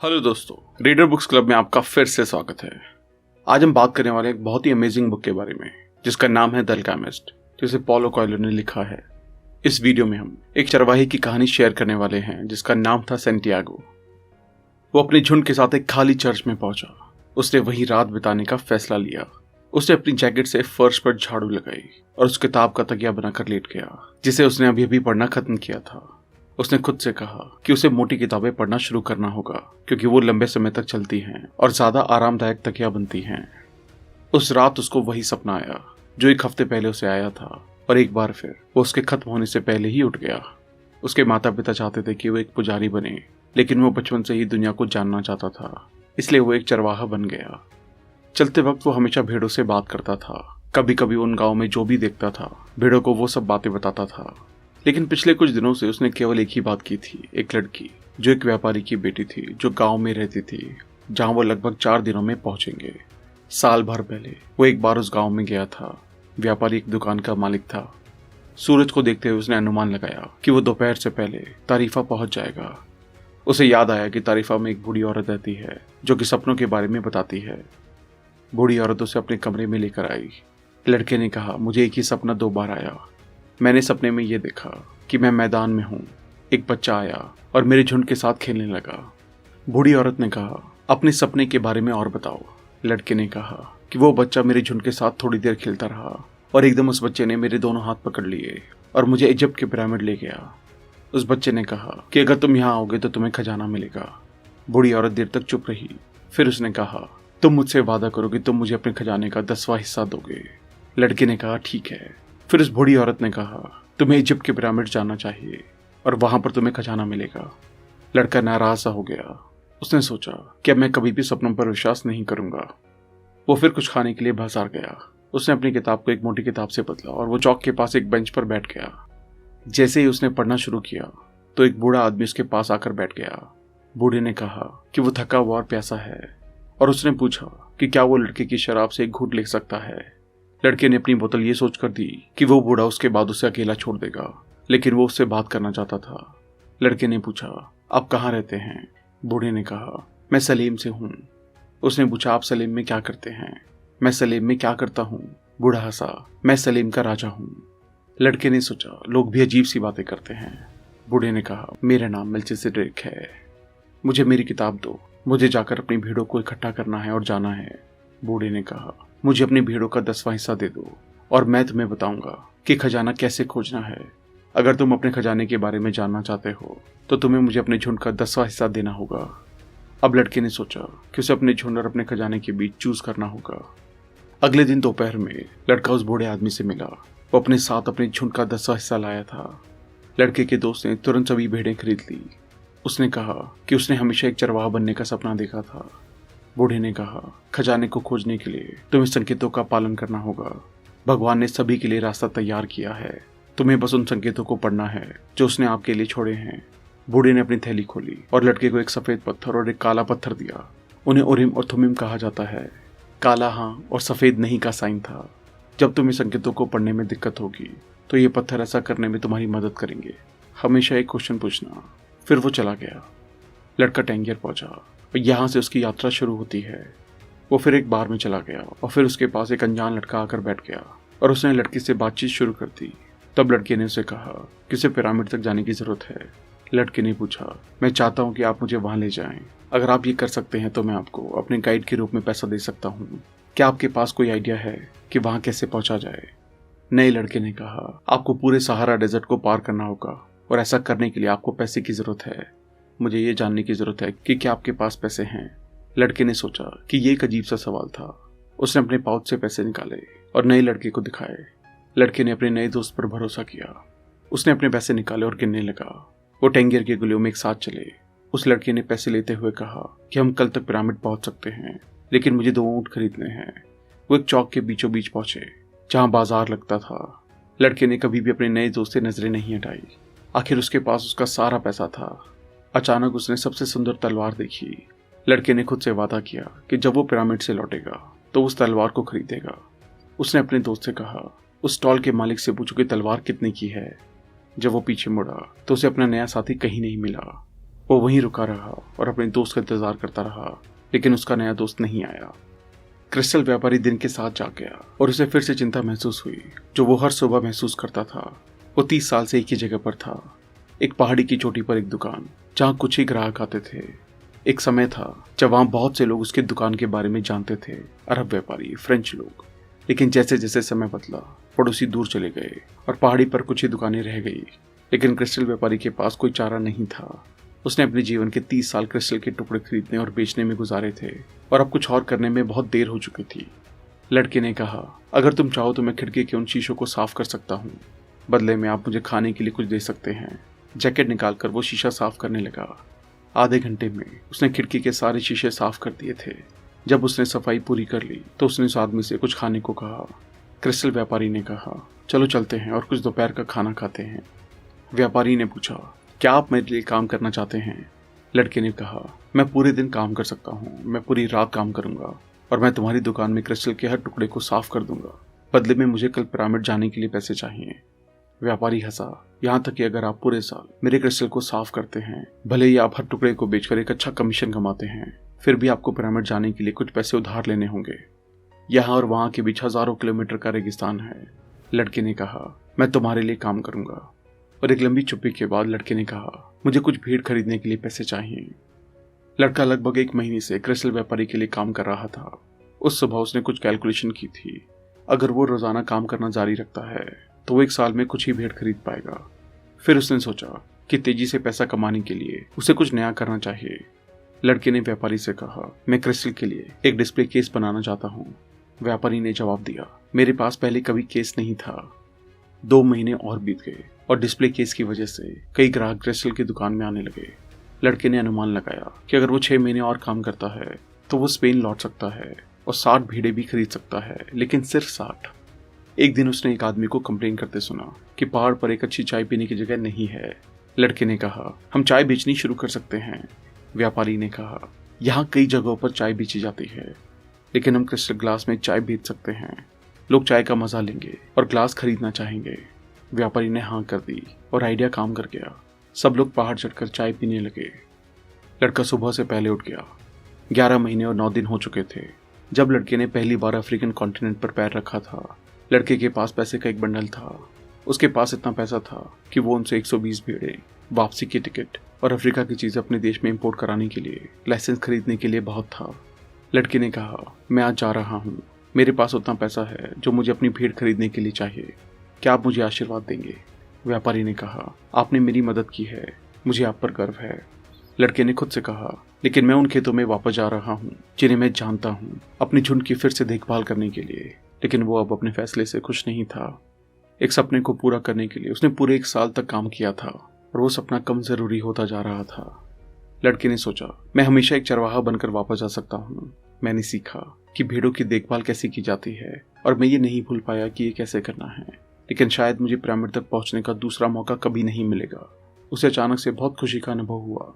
Hello दोस्तों, reader books club में आपका फिर से स्वागत है। आज हम बात करने वाले एक बहुत ही अमेजिंग बुक के बारे में जिसका नाम है द अल्केमिस्ट, जिसे पॉलो कोएल्हो ने लिखा है। इस वीडियो में हम एक चरवाही की कहानी शेयर करने वाले हैं जिसका नाम था सैंटियागो। वो अपने झुंड के साथ एक खाली चर्च में पहुंचा। उसने वहीं रात बिताने का फैसला लिया। उसने अपनी जैकेट से फर्श पर झाड़ू लगाई और उस किताब का तकिया बनाकर लेट गया जिसे उसने अभी अभी पढ़ना खत्म किया था। उसने खुद से कहा कि उसे मोटी किताबें पढ़ना शुरू करना होगा क्योंकि वो लंबे समय तक चलती हैं और ज्यादा आरामदायक तकिया बनती हैं। उस रात उसको वही सपना आया जो एक हफ्ते पहले उसे आया था और एक बार फिर वो उसके खत्म होने से पहले ही उठ गया। उसके माता पिता चाहते थे कि वो एक पुजारी बने, लेकिन वो बचपन से ही दुनिया को जानना चाहता था, इसलिए वो एक चरवाहा बन गया। चलते वक्त वो हमेशा भेड़ों से बात करता था। कभी कभी उन गाँव में जो भी देखता था भेड़ों को वो सब बातें बताता था। लेकिन पिछले कुछ दिनों से उसने केवल एक ही बात की थी, एक लड़की जो एक व्यापारी की बेटी थी जो गांव में रहती थी जहां वो लगभग 4 दिनों में पहुंचेंगे। साल भर पहले वो एक बार उस गांव में गया था। व्यापारी एक दुकान का मालिक था। सूरज को देखते हुए उसने अनुमान लगाया कि वो दोपहर से पहले तारीफा पहुंच जाएगा। उसे याद आया कि तारीफा में एक बूढ़ी औरत रहती है जो कि सपनों के बारे में बताती है। बूढ़ी औरत उसे अपने कमरे में लेकर आई। लड़के ने कहा, मुझे एक ही सपना 2 बार आया। मैंने सपने में ये देखा कि मैं मैदान में हूँ, एक बच्चा आया और मेरे झुंड के साथ खेलने लगा। बूढ़ी औरत ने कहा, अपने सपने के बारे में और बताओ। लड़के ने कहा कि वो बच्चा मेरे झुंड के साथ थोड़ी देर खेलता रहा और एकदम उस बच्चे ने मेरे दोनों हाथ पकड़ लिए और मुझे इजिप्ट के पिरामिड ले गया। उस बच्चे ने कहा कि अगर तुम यहाँ आओगे तो तुम्हें खजाना मिलेगा। बूढ़ी औरत देर तक चुप रही। फिर उसने कहा, तुम मुझसे वादा करो कि तुम मुझे अपने खजाने का 10वां हिस्सा दोगे। लड़के ने कहा, ठीक है। फिर उस बूढ़ी औरत ने कहा, तुम्हें इजिप्ट के पिरामिड जाना चाहिए और वहां पर तुम्हें खजाना मिलेगा। लड़का नाराज सा हो गया। उसने सोचा कि अब मैं कभी भी सपनों पर विश्वास नहीं करूंगा। वो फिर कुछ खाने के लिए बाजार गया। उसने अपनी किताब को एक मोटी किताब से बदला और वो चौक के पास एक बेंच पर बैठ गया। जैसे ही उसने पढ़ना शुरू किया तो एक बूढ़ा आदमी उसके पास आकर बैठ गया। बूढ़े ने कहा कि वो थका हुआ और प्यासा है और उसने पूछा कि क्या वो लड़के की शराब से एक घूंट ले सकता है। लड़के ने अपनी बोतल ये सोचकर दी कि वो बूढ़ा उसके बाद उसे अकेला छोड़ देगा, लेकिन वो उससे बात करना चाहता था। लड़के ने पूछा, आप कहाँ रहते हैं? बूढ़े ने कहा, मैं सलीम से हूँ। उसने पूछा, आप सलीम में क्या करते हैं? मैं सलीम में क्या करता हूँ? बूढ़ा हंसा, मैं सलीम का राजा हूँ। लड़के ने सोचा, लोग भी अजीब सी बातें करते हैं। बूढ़े ने कहा, मेरा नाम मेल्चिसेडेक है। मुझे मेरी किताब दो, मुझे जाकर अपनी भीड़ों को इकट्ठा करना है और जाना है। बूढ़े ने कहा, मुझे अपनी भीड़ों का 10वां हिस्सा दे दो और मैं तुम्हें बताऊंगा कि खजाना कैसे खोजना है। अगर तुम अपने खजाने के बारे में जानना चाहते हो तो तुम्हें मुझे अपने झुंड का 10वां हिस्सा देना होगा। अब लड़के ने सोचा कि उसे अपने झुंड और अपने खजाने के बीच चूज करना होगा। अगले दिन दोपहर में लड़का उस बूढ़े आदमी से मिला। वो अपने साथ अपने झुंड का 10वां हिस्सा लाया था। लड़के के दोस्त ने तुरंत सभी भेड़ें खरीद ली। उसने कहा कि उसने हमेशा एक चरवाहा बनने का सपना देखा था। बूढ़े ने कहा, खजाने को खोजने के लिए तुम्हें संकेतों का पालन करना होगा। भगवान ने सभी के लिए रास्ता तैयार किया है, तुम्हें बस उन संकेतों को पढ़ना है जो उसने आपके लिए छोड़े हैं। बूढ़े ने अपनी थैली खोली और लड़के को एक सफेद पत्थर और एक काला पत्थर दिया। उन्हें उरिम और थुमिम कहा जाता है। काला हाँ और सफेद नहीं का साइन था। जब तुम्हें संकेतों को पढ़ने में दिक्कत होगी तो ये पत्थर ऐसा करने में तुम्हारी मदद करेंगे। हमेशा एक क्वेश्चन पूछना। फिर वो चला गया। लड़का टैंगियर पहुंचा और यहाँ से उसकी यात्रा शुरू होती है। वो फिर एक बार में चला गया और फिर उसके पास एक अनजान लड़का आकर बैठ गया और उसने लड़की से बातचीत शुरू कर दी। तब लड़के ने उसे कहा कि उसे पिरामिड तक जाने की जरूरत है। लड़के ने पूछा, मैं चाहता हूँ कि आप मुझे वहां ले जाएं। अगर आप ये कर सकते हैं तो मैं आपको अपने गाइड के रूप में पैसा दे सकता हूँ। क्या आपके पास कोई आइडिया है कि वहां कैसे पहुंचा जाए? नए लड़के ने कहा, आपको पूरे सहारा डेजर्ट को पार करना होगा और ऐसा करने के लिए आपको पैसे की जरूरत है। मुझे ये जानने की जरूरत है कि क्या आपके पास पैसे हैं। लड़के ने सोचा कि ये एक अजीब सा सवाल था। उसने अपने पाउच से पैसे निकाले और नए लड़के को दिखाए। लड़के ने अपने नए दोस्त पर भरोसा किया। उसने अपने पैसे निकाले और गिनने लगा। वो टैंगियर की गलियों में एक साथ चले। उस लड़के ने पैसे लेते हुए कहा कि हम कल तक पिरामिड पहुंच सकते हैं, लेकिन मुझे 2 ऊंट खरीदने हैं। वो एक चौक के बीचों बीच पहुंचे जहां बाजार लगता था। लड़के ने कभी भी अपने नए दोस्त से नजरें नहीं हटाई। आखिर उसके पास उसका सारा पैसा था। अचानक उसने सबसे सुंदर तलवार देखी। लड़के ने खुद से वादा किया कि जब वो पिरामिड से लौटेगा तो उस तलवार को खरीदेगा। उसने अपने दोस्त से कहा, उस स्टॉल के मालिक से पूछो कि तलवार कितने की है। जब वो पीछे मुड़ा तो उसे अपना नया साथी कहीं नहीं मिला। वो वहीं रुका रहा और अपने दोस्त का इंतजार करता रहा, लेकिन उसका नया दोस्त नहीं आया। क्रिस्टल व्यापारी दिन के साथ जाग गया और उसे फिर से चिंता महसूस हुई जो वो हर सुबह महसूस करता था। वो 30 साल से एक ही जगह पर था, एक पहाड़ी की चोटी पर एक दुकान जहाँ कुछ ही ग्राहक आते थे। एक समय था जब वहाँ बहुत से लोग उसकी दुकान के बारे में जानते थे, अरब व्यापारी, फ्रेंच लोग। लेकिन जैसे जैसे समय बदला, पड़ोसी दूर चले गए और पहाड़ी पर कुछ ही दुकानें रह गई। लेकिन क्रिस्टल व्यापारी के पास कोई चारा नहीं था। उसने अपने जीवन के 30 साल क्रिस्टल के टुकड़े खरीदने और बेचने में गुजारे थे और अब कुछ और करने में बहुत देर हो चुकी थी। लड़के ने कहा, अगर तुम चाहो तो मैं खिड़की के उन शीशों को साफ कर सकता हूँ, बदले में आप मुझे खाने के लिए कुछ दे सकते हैं। जैकेट निकालकर वो शीशा साफ करने लगा। आधे घंटे में उसने खिड़की के सारे शीशे साफ कर दिए थे। जब उसने सफाई पूरी कर ली तो उसने उस आदमी से कुछ खाने को कहा। क्रिस्टल व्यापारी ने कहा, चलो चलते हैं और कुछ दोपहर का खाना खाते हैं। व्यापारी ने पूछा, क्या आप मेरे लिए काम करना चाहते हैं? लड़के ने कहा, मैं पूरे दिन काम कर सकता हूँ, मैं पूरी रात काम करूंगा और मैं तुम्हारी दुकान में क्रिस्टल के हर टुकड़े को साफ कर दूंगा। बदले में मुझे कल पिरामिड जाने के लिए पैसे चाहिए। व्यापारी हंसा, यहाँ तक कि अगर आप पूरे साल मेरे क्रिस्टल को साफ करते हैं, भले ही आप हर टुकड़े को बेचकर एक अच्छा कमीशन कमाते हैं, फिर भी आपको पिरामिड जाने के लिए कुछ पैसे उधार लेने होंगे। यहाँ और वहाँ के बीच हजारों किलोमीटर का रेगिस्तान है। लड़के ने कहा, मैं तुम्हारे लिए काम करूंगा। और एक लंबी चुप्पी के बाद लड़के ने कहा, मुझे कुछ भेड़ खरीदने के लिए पैसे चाहिए। लड़का लगभग 1 महीने से क्रिस्टल व्यापारी के लिए काम कर रहा था। उस सुबह उसने कुछ कैलकुलेशन की थी। अगर वो रोजाना काम करना जारी रखता है तो वो 1 साल में कुछ ही भेड़ खरीद पाएगा। फिर उसने सोचा कि तेजी से पैसा कमाने के लिए उसे कुछ नया करना चाहिए। लड़के ने व्यापारी से कहा, मैं क्रिस्टल के लिए एक डिस्प्ले केस बनाना चाहता हूँ। व्यापारी ने जवाब दिया, मेरे पास पहले कभी केस नहीं था। 2 महीने और बीत गए और डिस्प्ले केस की वजह से कई ग्राहक क्रिस्टल की दुकान में आने लगे। लड़के ने अनुमान लगाया कि अगर वो 6 महीने और काम करता है तो वो स्पेन लौट सकता है और 60 भेड़ें भी खरीद सकता है, लेकिन सिर्फ 60। एक दिन उसने एक आदमी को कंप्लेन करते सुना कि पहाड़ पर एक अच्छी चाय पीने की जगह नहीं है। लड़के ने कहा, हम चाय बेचनी शुरू कर सकते हैं। व्यापारी ने कहा, यहाँ कई जगहों पर चाय बेची जाती है, लेकिन हम क्रिस्टल ग्लास में चाय बेच सकते हैं। लोग चाय का मजा लेंगे और ग्लास खरीदना चाहेंगे। व्यापारी ने हाँ कर दी और आइडिया काम कर गया। सब लोग पहाड़ चढ़कर चाय पीने लगे। लड़का सुबह से पहले उठ गया। 11 महीने और 9 दिन हो चुके थे जब लड़के ने पहली बार अफ्रीकन कॉन्टिनेंट पर पैर रखा था। लड़के के पास पैसे का एक बंडल था। उसके पास इतना पैसा था कि वो उनसे 120 भेड़ें, वापसी की टिकट और अफ्रीका की चीजें अपने देश में इंपोर्ट कराने के लिए लाइसेंस खरीदने के लिए बहुत था। लड़के ने कहा, मैं आज जा रहा हूँ, मेरे पास उतना पैसा है जो मुझे अपनी भेड़ खरीदने के लिए चाहिए। क्या आप मुझे आशीर्वाद देंगे? व्यापारी ने कहा, आपने मेरी मदद की है, मुझे आप पर गर्व है। लड़के ने खुद से कहा, लेकिन मैं उन खेतों में वापस जा रहा हूँ जिन्हें मैं जानता हूँ, अपनी झुंड की फिर से देखभाल करने के लिए। लेकिन वो अब अपने फैसले से खुश नहीं था। एक सपने को पूरा करने के लिए उसने पूरे 1 साल तक काम किया था और वो सपना कम जरूरी होता जा रहा था। लड़के ने सोचा, मैं हमेशा एक चरवाहा बनकर वापस जा सकता हूँ। मैंने सीखा कि भेड़ों की देखभाल कैसे की जाती है और मैं ये नहीं भूल पाया कि ये कैसे करना है। लेकिन शायद मुझे पिरामिड तक पहुंचने का दूसरा मौका कभी नहीं मिलेगा। उसे अचानक से बहुत खुशी का अनुभव हुआ।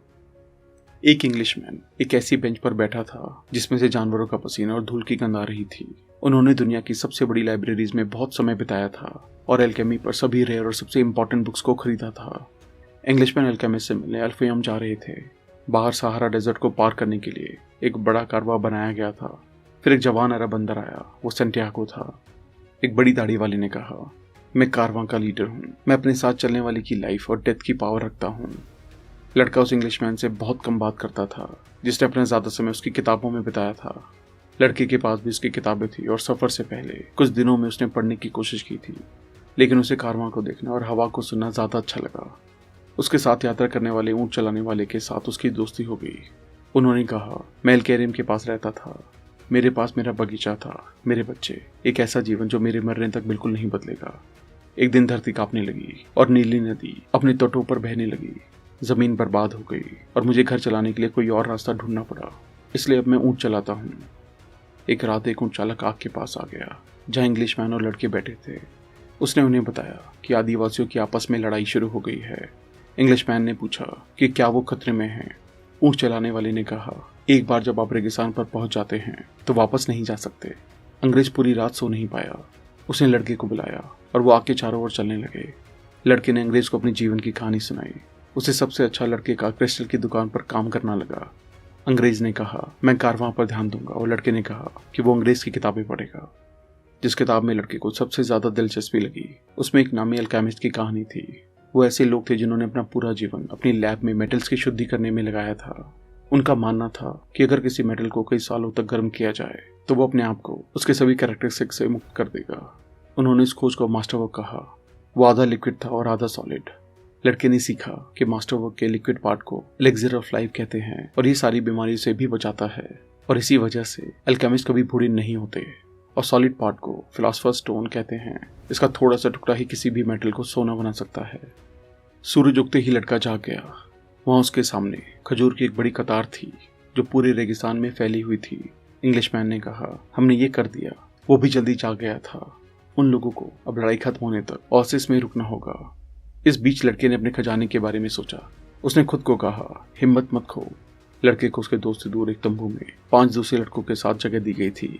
एक इंग्लिशमैन एक ऐसी बेंच पर बैठा था जिसमें से जानवरों का पसीना और धूल की गंध आ रही थी। उन्होंने दुनिया की सबसे बड़ी लाइब्रेरीज में बहुत समय बिताया था और एल्केमी पर सभी रेयर और सबसे इंपॉर्टेंट बुक्स को खरीदा था। इंग्लिशमैन एल्केमिस्ट से मिलने अल्फायम जा रहे थे। बाहर सहारा डेजर्ट को पार करने के लिए एक बड़ा कारवा बनाया गया था। फिर एक जवान अरब अंदर आया, वो सेंटियागो था। एक बड़ी दाढ़ी वाले ने कहा, मैं कारवां का लीडर हूँ, मैं अपने साथ चलने वाले की लाइफ और डेथ की पावर रखता हूँ। लड़का उस इंग्लिशमैन से बहुत कम बात करता था जिसने अपना ज्यादा समय उसकी किताबों में बिताया था। लड़के के पास भी उसकी किताबें थी और सफर से पहले कुछ दिनों में उसने पढ़ने की कोशिश की थी, लेकिन उसे कारवां को देखना और हवा को सुनना ज्यादा अच्छा लगा। उसके साथ यात्रा करने वाले ऊंट चलाने वाले के साथ उसकी दोस्ती हो गई। उन्होंने कहा, मैं एल्केरियम के पास रहता था, मेरे पास मेरा बगीचा था, मेरे बच्चे, एक ऐसा जीवन जो मेरे मरने तक बिल्कुल नहीं बदलेगा। एक दिन धरती कांपने लगी और नीली नदी अपने तटों पर बहने लगी। जमीन बर्बाद हो गई और मुझे घर चलाने के लिए कोई और रास्ता ढूंढना पड़ा, इसलिए अब मैं ऊंट चलाता हूँ। एक रात एक ऊंट चालक आग के पास आ गया जहाँ इंग्लिशमैन और लड़के बैठे थे। उसने उन्हें बताया कि आदिवासियों की आपस में लड़ाई शुरू हो गई है। इंग्लिशमैन ने पूछा कि क्या वो खतरे में हैं। ऊंट चलाने वाले ने कहा, एक बार जब आप रेगिस्तान पर पहुंच जाते हैं तो वापस नहीं जा सकते। अंग्रेज पूरी रात सो नहीं पाया। उसने लड़के को बुलाया और वो आग के चारों ओर चलने लगे। लड़के ने अंग्रेज को अपने जीवन की कहानी सुनाई। उसे सबसे अच्छा लड़के का क्रिस्टल की दुकान पर काम करना लगा। अंग्रेज ने कहा, मैं कारवां पर ध्यान दूंगा, और लड़के ने कहा कि वो अंग्रेज की किताबें पढ़ेगा। जिस किताब में लड़के को सबसे ज्यादा दिलचस्पी लगी उसमें एक नामी अल्केमिस्ट की कहानी थी। वो ऐसे लोग थे जिन्होंने अपना पूरा जीवन अपनी लैब में मेटल्स की शुद्धि करने में लगाया था। उनका मानना था कि अगर किसी मेटल को कई सालों तक गर्म किया जाए तो वो अपने आप को उसके सभी कैरेक्टरिस्टिक से मुक्त कर देगा। उन्होंने इस खोज को मास्टरवर्क कहा। वो आधा लिक्विड था और आधा सॉलिड। लड़के ने सीखा कि मास्टरवर्क के लिक्विड पार्ट को एलेक्सिर ऑफ लाइफ कहते हैं और ये सारी बीमारी से भी बचाता है, और इसी वजह से अल्केमिस्ट कभी बूढ़े नहीं होते। और सॉलिड पार्ट को फिलॉसफर्स स्टोन कहते हैं। इसका थोड़ा सा टुकड़ा ही किसी भी मेटल को सोना बना सकता है। सूरज उगते ही लड़का जाग गया। वहां उसके सामने खजूर की एक बड़ी कतार थी जो पूरे रेगिस्तान में फैली हुई थी। इंग्लिशमैन ने कहा, हमने ये कर दिया। वो भी जल्दी जाग गया था। उन लोगों को अब लड़ाई खत्म होने तक ओसिस में रुकना होगा। इस बीच लड़के ने अपने खजाने के बारे में सोचा। उसने खुद को कहा, हिम्मत मत खो। लड़के को उसके दोस्त से दूर एक तंबू में 5 दूसरे लड़कों के साथ जगह दी गई थी।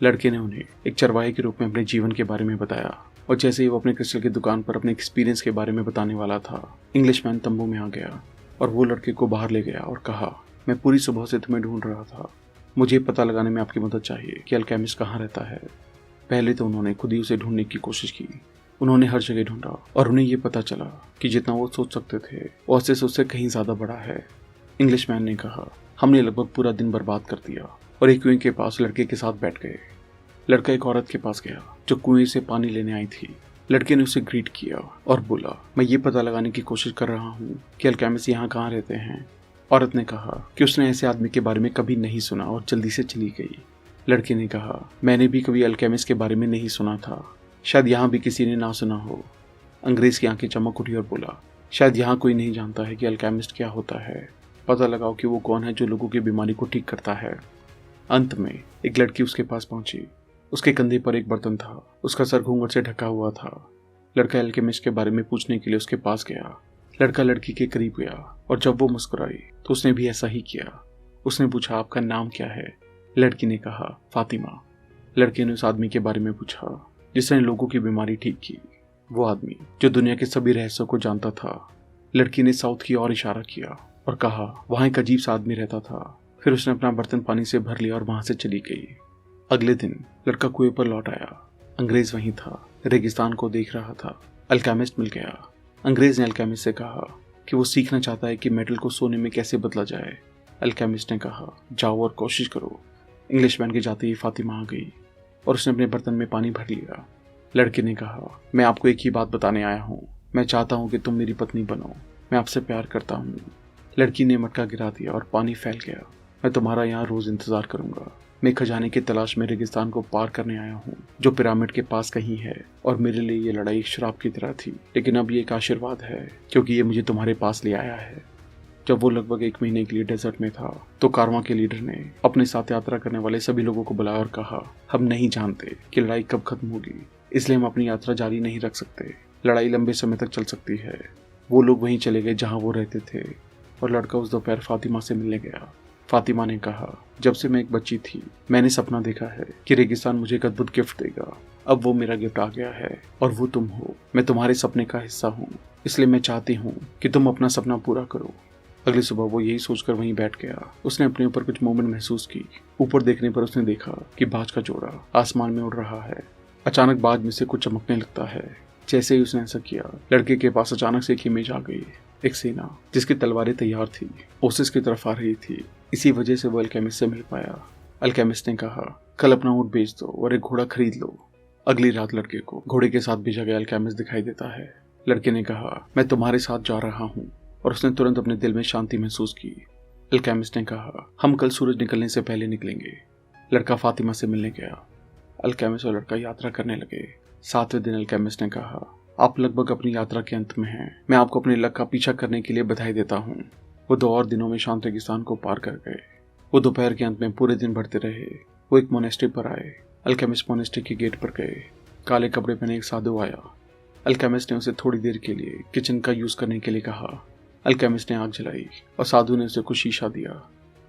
लड़के ने उन्हें एक चरवाहे के रूप में अपने जीवन के बारे में बताया, और जैसे ही वो अपने क्रिस्टल की दुकान पर अपने एक्सपीरियंस के बारे में बताने वाला था, इंग्लिशमैन तंबू में आ गया और वो लड़के को बाहर ले गया और कहा, मैं पूरी सुबह से तुम्हें ढूंढ रहा था। मुझे पता लगाने में आपकी मदद चाहिए कि अल्केमिस्ट कहाँ रहता है। पहले तो उन्होंने खुद ही उसे ढूंढने की कोशिश की। उन्होंने हर जगह ढूंढा और उन्हें ये पता चला कि जितना वो सोच सकते थे ओसिस उससे कहीं ज्यादा बड़ा है। इंग्लिशमैन ने कहा, हमने लगभग पूरा दिन बर्बाद कर दिया और एक कुएं के पास लड़के के साथ बैठ गए। लड़का एक औरत के पास गया जो कुएं से पानी लेने आई थी। लड़के ने उसे ग्रीट किया और बोला, मैं ये पता लगाने की कोशिश कर रहा हूँ कि अल्केमिस्ट यहाँ कहाँ रहते हैं। औरत ने कहा कि उसने ऐसे आदमी के बारे में कभी नहीं सुना और जल्दी से चली गई। लड़के ने कहा, मैंने भी कभी अल्केमिस्ट के बारे में नहीं सुना था। शायद यहाँ भी किसी ने ना सुना हो। अंग्रेज की आंखें चमक उठी और बोला, शायद यहाँ कोई नहीं जानता है कि अल्केमिस्ट क्या होता है। पता लगाओ कि वो कौन है जो लोगों की बीमारी को ठीक करता है। अंत में एक लड़की उसके पास पहुंची। उसके कंधे पर एक बर्तन था। उसका सर घूंघट से ढका हुआ था। लड़का अल्केमिस्ट के बारे में पूछने के लिए उसके पास गया। लड़का लड़की के करीब गया और जब वो मुस्कुराई तो उसने भी ऐसा ही किया। उसने पूछा, आपका नाम क्या है? लड़की ने कहा, फातिमा। लड़के ने उस आदमी के बारे में पूछा जिसने लोगों की बीमारी ठीक की। वो आदमी जो दुनिया के सभी रहस्यों को जानता था। लड़की ने साउथ की ओर इशारा किया और कहा, वहां एक अजीब सा आदमी रहता था। फिर उसने अपना बर्तन पानी से भर लिया और वहां से चली गई। अगले दिन लड़का कुएं पर लौट आया। अंग्रेज वहीं था, रेगिस्तान को देख रहा था। अल्केमिस्ट मिल गया। अंग्रेज ने अल्केमिस्ट से कहा कि वो सीखना चाहता है कि मेटल को सोने में कैसे बदला जाए। अल्केमिस्ट ने कहा, जाओ और कोशिश करो। इंग्लिशमैन के जाते ही फातिमा आ गई और उसने अपने बर्तन में पानी भर लिया। लड़के ने कहा, मैं आपको एक ही बात बताने आया हूँ। मैं चाहता हूँ कि तुम मेरी पत्नी बनो। मैं आपसे प्यार करता हूँ। लड़की ने मटका गिरा दिया और पानी फैल गया। मैं तुम्हारा यहाँ रोज इंतजार करूंगा। मैं खजाने की तलाश में रेगिस्तान को पार करने आया हूँ जो पिरामिड के पास कहीं है, और मेरे लिए ये लड़ाई एक श्राप की तरह थी, लेकिन अब ये एक आशीर्वाद है क्योंकि ये मुझे तुम्हारे पास ले आया है। जब वो लगभग 1 महीने के लिए डेजर्ट में था तो कारवां के लीडर ने अपने साथ यात्रा करने वाले सभी लोगों को बुलाया और कहा, हम नहीं जानते कि लड़ाई कब खत्म होगी, इसलिए हम अपनी यात्रा जारी नहीं रख सकते। लड़ाई लंबे समय तक चल सकती है। वो लोग वहीं चले गए जहाँ वो रहते थे और लड़का उस दोपहर फातिमा से मिलने गया। फातिमा ने कहा, जब से मैं एक बच्ची थी मैंने सपना देखा है कि रेगिस्तान मुझे एक अद्भुत गिफ्ट देगा। अब वो मेरा गिफ्ट आ गया है और वो तुम हो। मैं तुम्हारे सपने का हिस्सा हूँ, इसलिए मैं चाहती हूँ कि तुम अपना सपना पूरा करो। अगली सुबह वो यही सोचकर वहीं बैठ गया। उसने अपने ऊपर कुछ मूवमेंट महसूस की। ऊपर देखने पर उसने देखा कि बाज का जोड़ा आसमान में उड़ रहा है। अचानक बाज में से कुछ चमकने लगता है। जैसे ही उसने ऐसा किया, लड़के के पास अचानक से एक इमेज आ गई। एक सेना जिसकी तलवारें तैयार थी ओसिस की तरफ आ रही थी। इसी वजह से वो अल्केमिस्ट से मिल पाया। अल्केमिस्ट ने कहा, कल अपना ऊँट बेच दो और एक घोड़ा खरीद लो। अगली रात लड़के को घोड़े के साथ भेजा गया अल्केमिस्ट दिखाई देता है। लड़के ने कहा, मैं तुम्हारे साथ जा रहा हूँ, और उसने तुरंत अपने दिल में शांति महसूस की। अल्केमिस्ट ने कहा, हम कल सूरज निकलने से पहले निकलेंगे। लड़का फातिमा से मिलने गया। अल्केमिस्ट और लड़का यात्रा करने लगे। 7वें दिन अल्केमिस्ट ने कहा, आप लगभग अपनी यात्रा के अंत में हैं। मैं आपको अपने लक्ष्य का पीछा करने के लिए बधाई देता हूँ। वो 2 और दिनों में शांत रेगिस्तान को पार कर गए। वो दोपहर के अंत में पूरे दिन बढ़ते रहे। वो एक मोनेस्ट्री पर आए। अल्केमिस्ट मोनेस्ट्री के गेट पर गए। काले कपड़े पहने एक साधु आया। अल्केमिस्ट ने उसे थोड़ी देर के लिए किचन का यूज करने के लिए कहा। अल्केमिस्ट ने आग जलाई और साधु ने उसे कुछ शीशा दिया।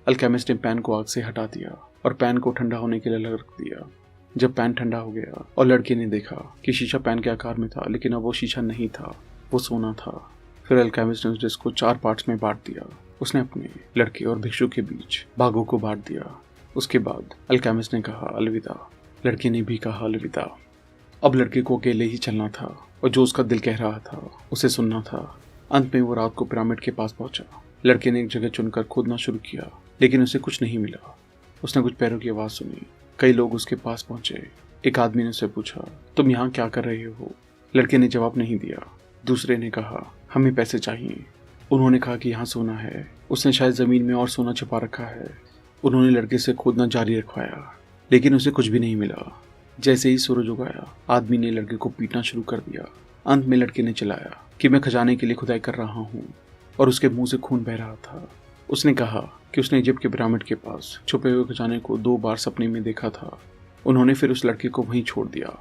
अल्केमिस्ट ने पैन को आग से हटा दिया और पैन को ठंडा होने के लिए अलग रख दिया। जब पैन ठंडा हो गया और लड़के ने देखा कि शीशा पैन के आकार में था, लेकिन अब वो शीशा नहीं था, वो सोना था। फिर अल्केमिस्ट ने उस डिस्क को 4 पार्ट्स में बांट दिया। उसने अपने लड़के और भिक्षु के बीच भागों को बांट दिया। उसके बाद अल्केमिस्ट ने कहा अलविदा। लड़के ने भी कहा अलविदा। अब लड़के को अकेले ही चलना था और जो उसका दिल कह रहा था उसे सुनना था। अंत में वो रात को पिरामिड के पास पहुंचा। लड़के ने एक जगह चुनकर खोदना शुरू किया, लेकिन उसे कुछ नहीं मिला। उसने कुछ पैरों की आवाज सुनी। कई लोग उसके पास पहुंचे। एक आदमी ने उससे पूछा, तुम यहाँ क्या कर रहे हो? लड़के ने जवाब नहीं दिया। दूसरे ने कहा, हमें पैसे चाहिए। उन्होंने कहा कि यहाँ सोना है। उसने शायद जमीन में और सोना छुपा रखा है। उन्होंने लड़के से खोदना जारी रखवाया, लेकिन उसे कुछ भी नहीं मिला। जैसे ही सूरज उगाया, आदमी ने लड़के को पीटना शुरू कर दिया। अंत में लड़के ने चिल्लाया कि मैं खजाने के लिए खुदाई कर रहा हूँ, और उसके मुंह से खून बह रहा था। उसने कहा कि उसने इजिप्ट के पिरामिड के पास छुपे हुए खजाने को 2 बार सपने में देखा था। उन्होंने फिर उस लड़के को वहीं छोड़ दिया।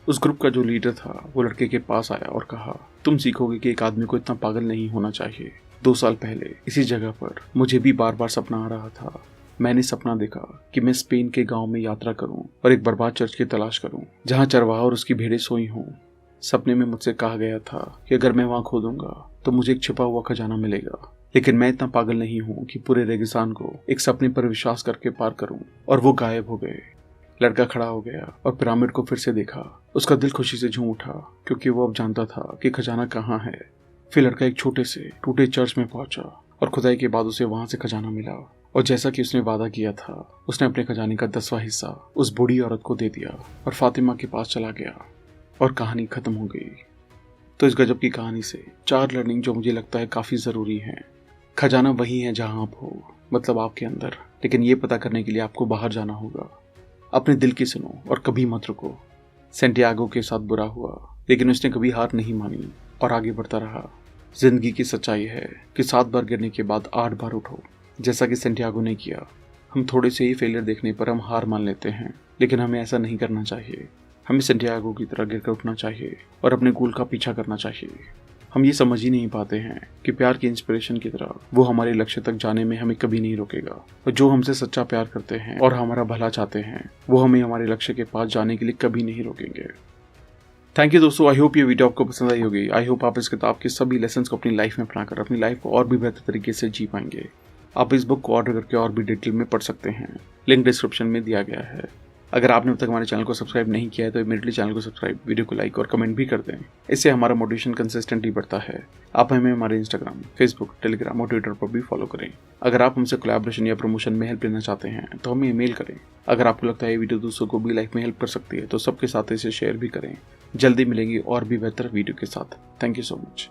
उस ग्रुप का जो लीडर था वो लड़के के पास आया और कहा, तुम सीखोगे कि एक आदमी को इतना पागल नहीं होना चाहिए। 2 साल पहले इसी जगह पर मुझे भी बार बार सपना आ रहा था। मैंने सपना देखा कि मैं स्पेन के गांव में यात्रा करूं और एक बर्बाद चर्च की तलाश करूं जहां चरवाहा और उसकी भेड़ें सोई हों। सपने में मुझसे कहा गया था कि अगर मैं वहां खोदूंगा तो मुझे एक छिपा हुआ खजाना मिलेगा, लेकिन मैं इतना पागल नहीं हूं कि पूरे रेगिस्तान को एक सपने पर विश्वास करके पार करूं। और वो गायब हो गए। लड़का खड़ा हो गया और पिरामिड को फिर से देखा। उसका दिल खुशी से झूम उठा, क्योंकि वो अब जानता था कि खजाना कहाँ है। फिर लड़का एक छोटे से टूटे चर्च में पहुंचा और खुदाई के बाद उसे वहां से खजाना मिला। और जैसा कि उसने वादा किया था, उसने अपने खजाने का 10वां हिस्सा उस बूढ़ी औरत को दे दिया और फातिमा के पास चला गया और कहानी खत्म हो गई। तो इस गजब की कहानी से 4 लर्निंग जो मुझे लगता है काफी जरूरी है। खजाना वही है जहां आप हो, मतलब आपके अंदर, लेकिन ये पता करने के लिए आपको बाहर जाना होगा। अपने दिल की सुनो और कभी मत रुको। सेंटियागो के साथ बुरा हुआ, लेकिन उसने कभी हार नहीं मानी और आगे बढ़ता रहा। जिंदगी की सच्चाई है कि 7 बार गिरने के बाद 8 बार उठो, जैसा कि सेंटियागो ने किया। हम थोड़े से ही फेलियर देखने पर हम हार मान लेते हैं, लेकिन हमें ऐसा नहीं करना चाहिए। हमें सेंटियागो की तरह गिरकर उठना चाहिए और अपने गोल का पीछा करना चाहिए। हम ये समझ ही नहीं पाते हैं कि प्यार की इंस्पिरेशन की तरह वो हमारे लक्ष्य तक जाने में हमें कभी नहीं रोकेगा। और जो हमसे सच्चा प्यार करते हैं और हमारा भला चाहते हैं, वो हमें हमारे लक्ष्य के पास जाने के लिए कभी नहीं रोकेंगे। थैंक यू दोस्तों। आई होप ये वीडियो आपको पसंद आई होगी। आई होप आप इस किताब के सभी लेसन को अपनी लाइफ में अपनाकर अपनी लाइफ को और भी बेहतर तरीके से जी पाएंगे। आप इस बुक को ऑर्डर करके और भी डिटेल में पढ़ सकते हैं। लिंक डिस्क्रिप्शन में दिया गया है। अगर आपने अब तक हमारे चैनल को सब्सक्राइब नहीं किया है तो इमीडिएटली चैनल को सब्सक्राइब, वीडियो को लाइक और कमेंट भी कर दें। इससे हमारा मोटिवेशन कंसिस्टेंटली बढ़ता है। आप हमें हमारे इंस्टाग्राम, फेसबुक, टेलीग्राम और ट्विटर पर भी फॉलो करें। अगर आप हमसे कोलैबोरेशन या प्रमोशन में हेल्प लेना चाहते हैं तो हमें ईमेल करें। अगर आपको लगता है ये वीडियो दूसरों को भी लाइफ में हेल्प कर सकती है तो सबके साथ इसे शेयर भी करें। जल्दी मिलेंगे और भी बेहतर वीडियो के साथ। Thank you so much.